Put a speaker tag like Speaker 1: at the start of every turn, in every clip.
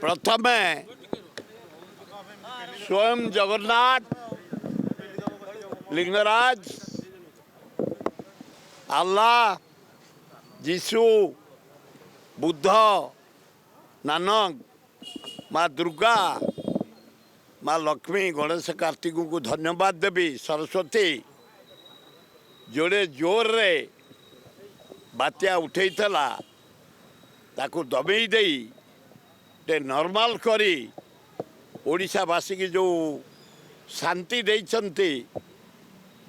Speaker 1: प्रथमे स्वयं जगन्नाथ लिंगराज अल्लाह जीशु बुद्ध नानक माँ दुर्गा माँ लक्ष्मी गणेश कार्तिक को धन्यवाद देवी सरस्वती जोड़े जोर रे बात्या उठे ताकू दबे दे नॉर्मल करी ओडिशावासी की जो शांति देइछन्ति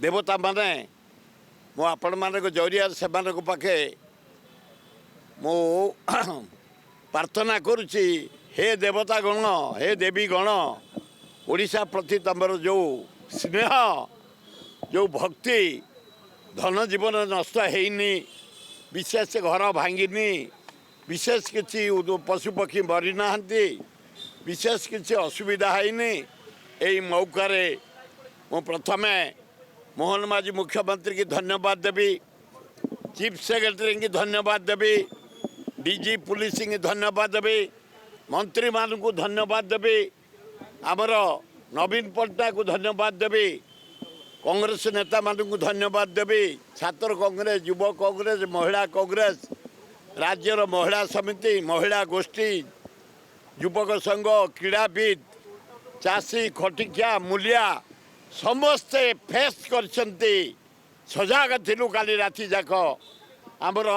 Speaker 1: देवता माने मो आपण मान जरिया से पाखे मो प्रार्थना करुच्ची हे देवता गण हे देवी गण ओडिशा प्रति तमर जो स्नेह जो भक्ति धन जीवन नष्ट हैनी विशेष घर भांगिनी विशेष किसी पशुपक्षी मरी ना विशेष किसी असुविधा हैनी यही मौकारे मु प्रथमे मोहन माझी मुख्यमंत्री की धन्यवाद देवी चीफ सेक्रेटरी की धन्यवाद देवी डीजी पुलिस की धन्यवाद देवी मंत्री मान को धन्यवाद देवी आमर नवीन पट्टनायक को धन्यवाद देवी कांग्रेस नेता मान को धन्यवाद देवी छात्र कांग्रेस युवा कांग्रेस महिला कांग्रेस राज्यर महिला समिति महिला गोष्ठी युवक संघ क्रीड़ाविद चाषी खटिकिया मूलिया समस्ते फेस कर सजग थिलु काली राति जाक आमर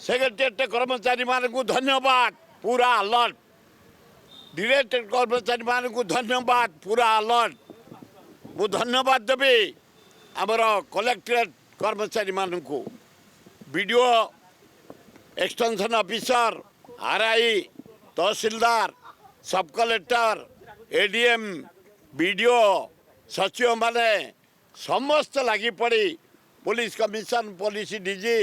Speaker 1: सेक्रेटेरिएट कर्मचारी मान को धन्यवाद पूरा अलर्ट डायरेक्टर कर्मचारी मान को धन्यवाद पूरा अलर्ट मु धन्यवाद देवी आमर कलेक्टरेट कर्मचारी मान को BDO extension officer RI tahsildar sub collector ADM BDO सचिव माने समस्त लगी पड़ी police commission police DG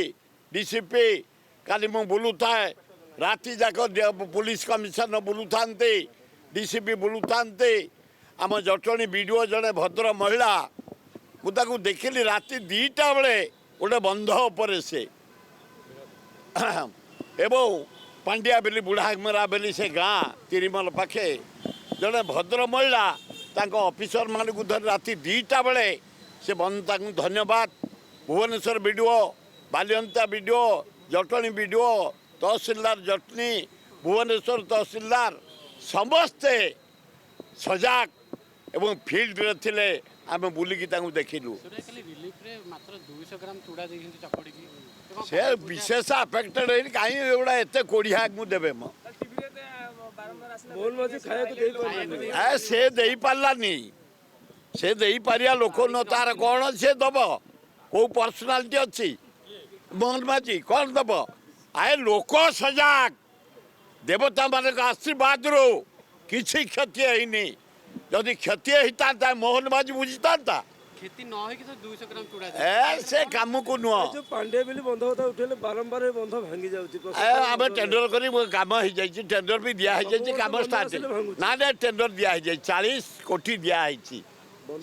Speaker 1: DCP काली मु बुलू थाए राति जाक पुलिस कमिशन बुलू था डीसीपी बुलू था आम जटणी वीडियो जड़े भद्र महिला मुझे देखिली राति 2टा बेले गोटे बंध उपर से एवं पांडिया बेली बुढ़ामेरा बेली से गाँ तिरिमल पाखे जड़े भद्र महिला तांको ऑफिसर मान को धर राति 2टा बेले से बंद धन्यवाद Bhubaneswar BDO Balianta BDO Jatni BDO tahsildar Jatni Bhubaneswar tahsildar समस्ते सजाग एवं फील्ड रे थिले आमे बुलिकी तांको देखिलु से विशेष अफेक्टेड है कहीं एगुड़ा एत कोड़िया देवे मो से दे पारानी से दे पारिया लोक न तार कौन से दब कौ पर्सनालीटी अच्छी मोहन माझी कौन दब आए लोक सजाग देवता मान आशीर्वाद रो किसी क्षति है जदि क्षति होता मोहन माझी बुझीता
Speaker 2: खेती न हो कि तो 200 ग्राम चूड़ा
Speaker 1: से काम को नुह
Speaker 3: जो पांडे बेली बंध होता उठेले बारंबार बंध भांगी जाउची
Speaker 1: आमे टेंडर करी काम हो जाई टेंडर भी दिया है जाई काम स्टार्ट ना ना टेंडर दिया है जाई 40 कोटी दिया है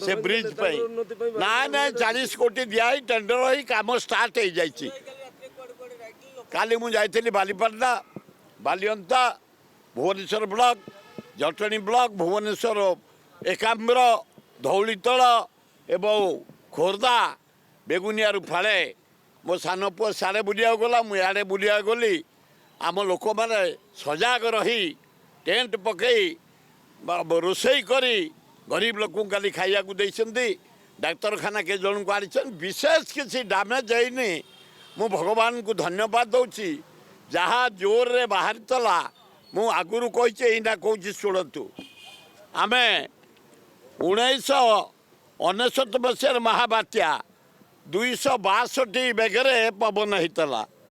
Speaker 1: से ब्रिज पे ना ना 40 कोटी दिया है टेंडर ही काम स्टार्ट हो जाई काली मु जाइथली बालीपाटना बालियंता भुवनेश्वर ब्लॉक जटणी ब्लॉक भुवनेश्वर एकाम्र धौलीतल एवं खोर्धा बेगुनिया फाड़े मो सान पुआ साड़े बुलिया गला मुझे बुलिया गली आम लोक मैंने सजग रही टेंट पकई रोसई करी गरीब लोक खाली खाया डाक्तरखाना के जन को आनी विशेष किसी डैमेज है मु भगवान को धन्यवाद दूची जहाँ जोर रे बाहरी तला मु आगुरी कही कहूँ शुणु आम 1999 मसीह महाबात्या 262 बेगरे पवन होता